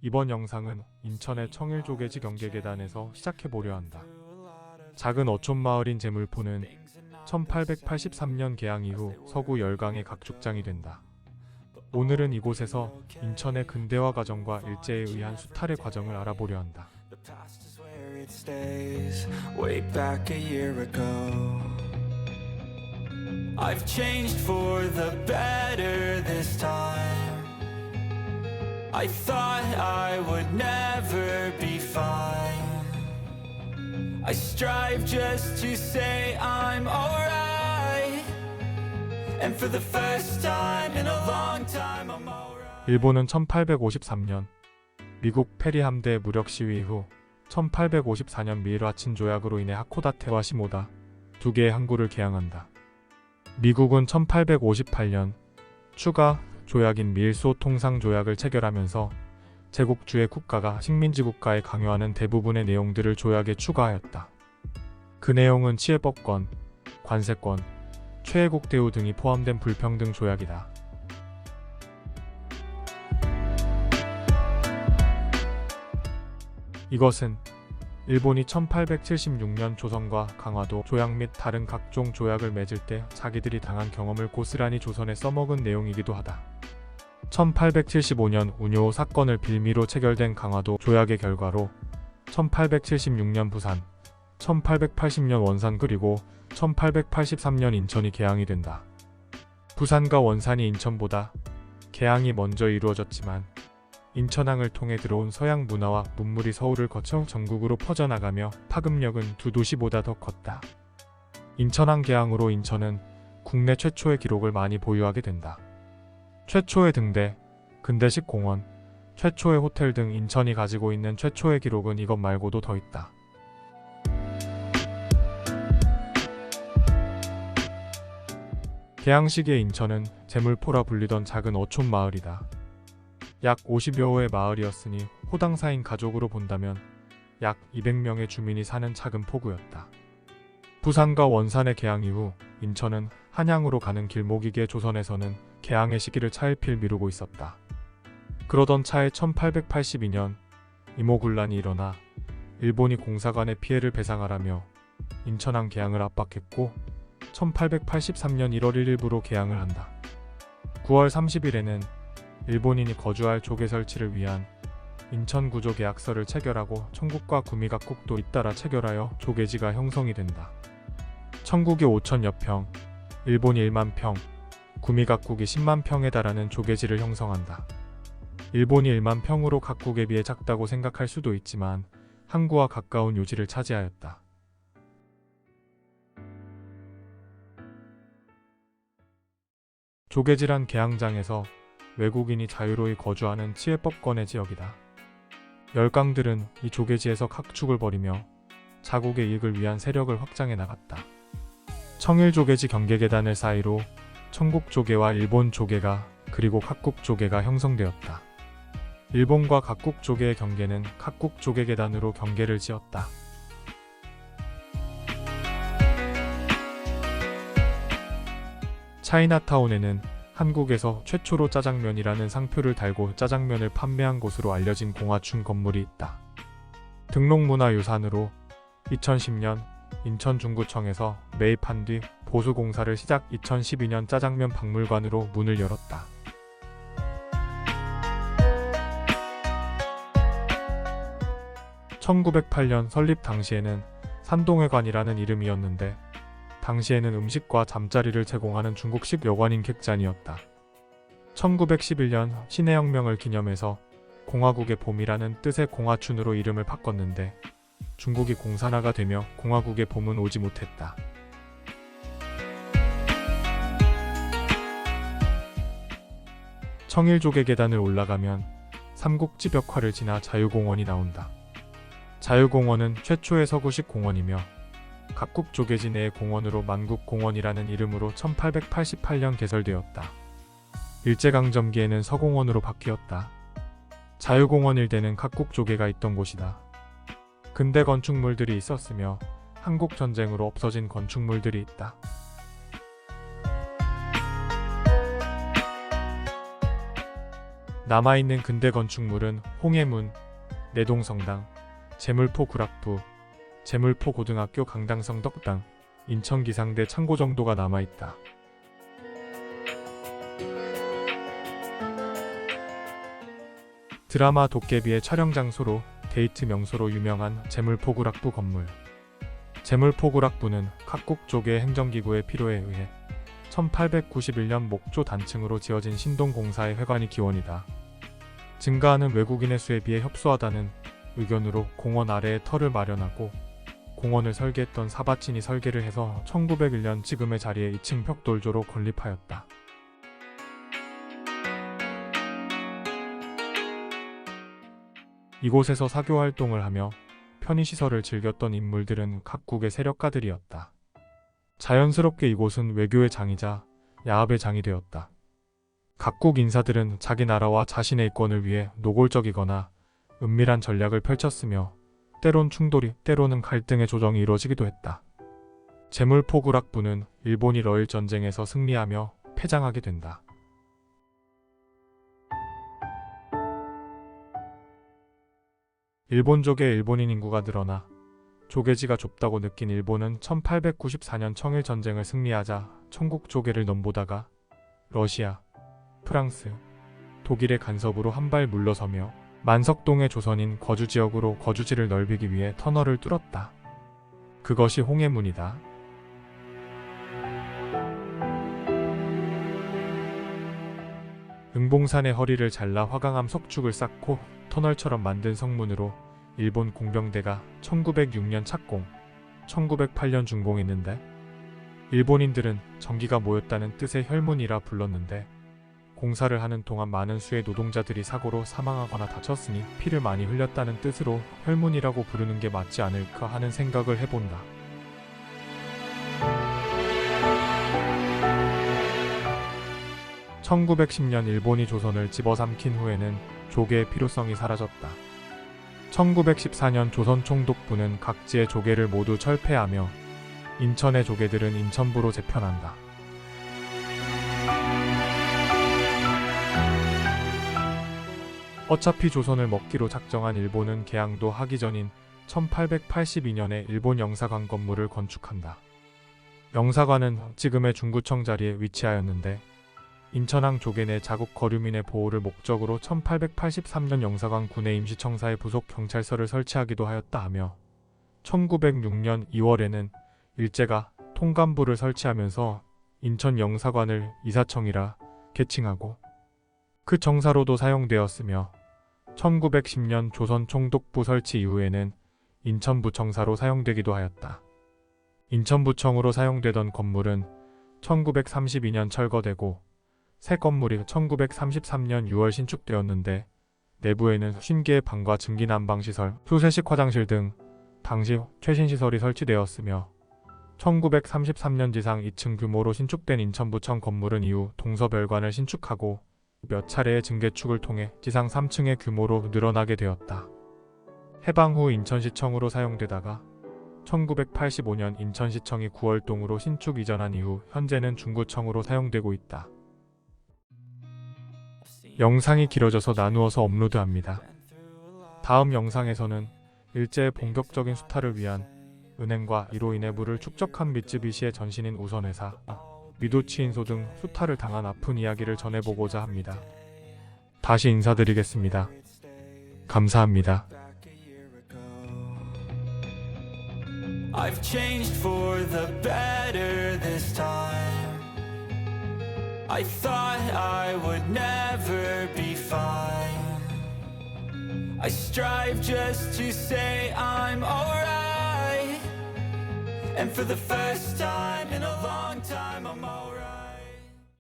이번 영상은 인천의 청일조개지 경계계단에서 시작해보려 한다. 작은 어촌마을인 제물포는 1883년 개항 이후 서구 열강의 각축장이 된다. 오늘은 이곳에서 인천의 근대화 과정과 일제에 의한 수탈의 과정을 알아보려 한다. It stays way back a year ago. I've changed for the better this time. I thought I would never be fine. I strive just to say I'm alright. And for the first time in a long time I'm alright. 일본은 1853년 미국 페리 함대의 무력 시위 후 1854년 미일와친 조약으로 인해 하코다테와 시모다 두 개의 항구를 개항한다. 미국은 1858년 추가 조약인 미일소 통상 조약을 체결하면서 제국주의 국가가 식민지 국가에 강요하는 대부분의 내용들을 조약에 추가하였다. 그 내용은 치해법권, 관세권, 최애국 대우 등이 포함된 불평등 조약이다. 이것은 일본이 1876년 조선과 강화도 조약 및 다른 각종 조약을 맺을 때 자기들이 당한 경험을 고스란히 조선에 써먹은 내용이기도 하다. 1875년 운요 사건을 빌미로 체결된 강화도 조약의 결과로 1876년 부산, 1880년 원산 그리고 1883년 인천이 개항이 된다. 부산과 원산이 인천보다 개항이 먼저 이루어졌지만 인천항을 통해 들어온 서양 문화와 문물이 서울을 거쳐 전국으로 퍼져나가며 파급력은 두 도시보다 더 컸다. 인천항 개항으로 인천은 국내 최초의 기록을 많이 보유하게 된다. 최초의 등대, 근대식 공원, 최초의 호텔 등 인천이 가지고 있는 최초의 기록은 이것 말고도 더 있다. 개항 시기의 인천은 제물포라 불리던 작은 어촌 마을이다. 약 50여 호의 마을이었으니 호당사인 가족으로 본다면 약 200명의 주민이 사는 작은 포구였다. 부산과 원산의 개항 이후 인천은 한양으로 가는 길목이기에 조선에서는 개항의 시기를 차일피일 미루고 있었다. 그러던 차에 1882년 임오군란이 일어나 일본이 공사관의 피해를 배상하라며 인천항 개항을 압박했고 1883년 1월 1일부로 개항을 한다. 9월 30일에는 일본인이 거주할 조개 설치를 위한 인천 구조 계약서를 체결하고 청국과 구미각국도 잇따라 체결하여 조개지가 형성이 된다. 청국이 5천여 평, 일본이 1만 평, 구미각국이 10만 평에 달하는 조개지를 형성한다. 일본이 1만 평으로 각국에 비해 작다고 생각할 수도 있지만 항구와 가까운 요지를 차지하였다. 조개지란 개항장에서 외국인이 자유로이 거주하는 치해법권의 지역이다. 열강들은 이 조개지에서 각축을 벌이며 자국의 이익을 위한 세력을 확장해 나갔다. 청일조개지 경계계단을 사이로 청국조개와 일본조개가 그리고 각국조개가 형성되었다. 일본과 각국조개의 경계는 각국조개계단으로 경계를 지었다. 차이나타운에는 한국에서 최초로 짜장면이라는 상표를 달고 짜장면을 판매한 곳으로 알려진 공화춘 건물이 있다. 등록문화유산으로 2010년 인천중구청에서 매입한 뒤 보수공사를 시작 2012년 짜장면 박물관으로 문을 열었다. (1908년) 설립 당시에는 산동회관이라는 이름이었는데 당시에는 음식과 잠자리를 제공하는 중국식 여관인 객잔이었다. 1911년 신해혁명을 기념해서 공화국의 봄이라는 뜻의 공화춘으로 이름을 바꿨는데 중국이 공산화가 되며 공화국의 봄은 오지 못했다. 청일조개계단을 올라가면 삼국지 벽화를 지나 자유공원이 나온다. 자유공원은 최초의 서구식 공원이며 각국 조개지 내의 공원으로 만국공원이라는 이름으로 1888년 개설되었다. 일제강점기에는 서공원으로 바뀌었다. 자유공원 일대는 각국 조개가 있던 곳이다. 근대 건축물들이 있었으며 한국전쟁으로 없어진 건축물들이 있다. 남아있는 근대 건축물은 홍해문, 내동성당, 제물포 구락부, 제물포 고등학교 강당성 덕당, 인천 기상대 창고 정도가 남아있다. 드라마 도깨비의 촬영 장소로 데이트 명소로 유명한 제물포 구락부 건물. 제물포 구락부는 각국 조계 행정기구의 필요에 의해 1891년 목조 단층으로 지어진 신동공사의 회관이 기원이다. 증가하는 외국인의 수에 비해 협소하다는 의견으로 공원 아래에 터를 마련하고 공원을 설계했던 사바친이 설계를 해서 1901년 지금의 자리에 2층 벽돌조로 건립하였다. 이곳에서 사교활동을 하며 편의시설을 즐겼던 인물들은 각국의 세력가들이었다. 자연스럽게 이곳은 외교의 장이자 야합의 장이 되었다. 각국 인사들은 자기 나라와 자신의 이권을 위해 노골적이거나 은밀한 전략을 펼쳤으며 때론 충돌이, 때로는 갈등의 조정이 이루어지기도 했다. 제물포 구락부는 일본이 러일 전쟁에서 승리하며 패장하게 된다. 일본족의 일본인 인구가 늘어나 조계지가 좁다고 느낀 일본은 1894년 청일 전쟁을 승리하자 천국 조계를 넘보다가 러시아, 프랑스, 독일의 간섭으로 한 발 물러서며 만석동의 조선인 거주지역으로 거주지를 넓히기 위해 터널을 뚫었다. 그것이 홍해문이다. 응봉산의 허리를 잘라 화강암 석축을 쌓고 터널처럼 만든 성문으로 일본 공병대가 1906년 착공, 1908년 준공했는데 일본인들은 전기가 모였다는 뜻의 혈문이라 불렀는데 공사를 하는 동안 많은 수의 노동자들이 사고로 사망하거나 다쳤으니 피를 많이 흘렸다는 뜻으로 혈문이라고 부르는 게 맞지 않을까 하는 생각을 해본다. (1910년) 일본이 조선을 집어삼킨 후에는 조계의 필요성이 사라졌다. 1914년 조선 총독부는 각지의 조계를 모두 철폐하며 인천의 조계들은 인천부로 재편한다. 어차피 조선을 먹기로 작정한 일본은 개항도 하기 전인 1882년에 일본 영사관 건물을 건축한다. 영사관은 지금의 중구청 자리에 위치하였는데 인천항 조계 내 자국 거류민의 보호를 목적으로 1883년 영사관 군의 임시청사에 부속 경찰서를 설치하기도 하였다 하며 1906년 2월에는 일제가 통감부를 설치하면서 인천 영사관을 이사청이라 개칭하고 그 청사로도 사용되었으며 1910년 조선 총독부 설치 이후에는 인천부청사로 사용되기도 하였다. 인천부청으로 사용되던 건물은 1932년 철거되고 새 건물이 1933년 6월 신축되었는데 내부에는 50개의 방과 증기 난방시설, 수세식 화장실 등 당시 최신 시설이 설치되었으며 1933년 지상 2층 규모로 신축된 인천부청 건물은 이후 동서별관을 신축하고 몇 차례의 증개축을 통해 지상 3층의 규모로 늘어나게 되었다. 해방 후 인천시청으로 사용되다가 1985년 인천시청이 구월동으로 신축 이전한 이후 현재는 중구청으로 사용되고 있다. 영상이 길어져서 나누어서 업로드합니다. 다음 영상에서는 일제의 본격적인 수탈을 위한 은행과 이로 인해 부를 축적한 미쯔비시의 전신인 우선회사, 미도치인소 등 수탈을 당한 아픈 이야기를 전해보고자 합니다. 다시 인사드리겠습니다. 감사합니다. I've changed for the better this time. I thought I would never be fine. I strive just to say I'm alright. And for the first time in a long time